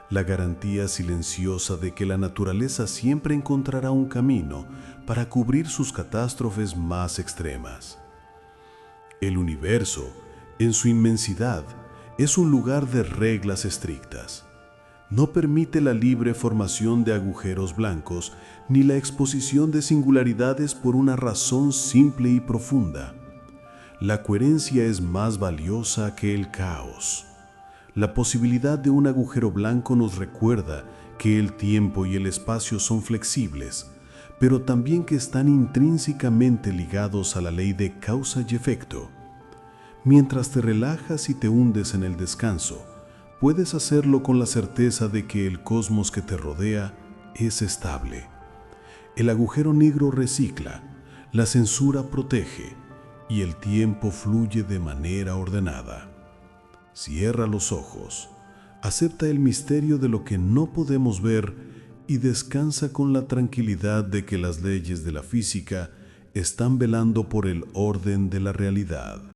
la garantía silenciosa de que la naturaleza siempre encontrará un camino para cubrir sus catástrofes más extremas. El universo, en su inmensidad, es un lugar de reglas estrictas. No permite la libre formación de agujeros blancos ni la exposición de singularidades por una razón simple y profunda. La coherencia es más valiosa que el caos. La posibilidad de un agujero blanco nos recuerda que el tiempo y el espacio son flexibles, pero también que están intrínsecamente ligados a la ley de causa y efecto. Mientras te relajas y te hundes en el descanso, puedes hacerlo con la certeza de que el cosmos que te rodea es estable. El agujero negro recicla, la censura protege y el tiempo fluye de manera ordenada. Cierra los ojos, acepta el misterio de lo que no podemos ver y descansa con la tranquilidad de que las leyes de la física están velando por el orden de la realidad.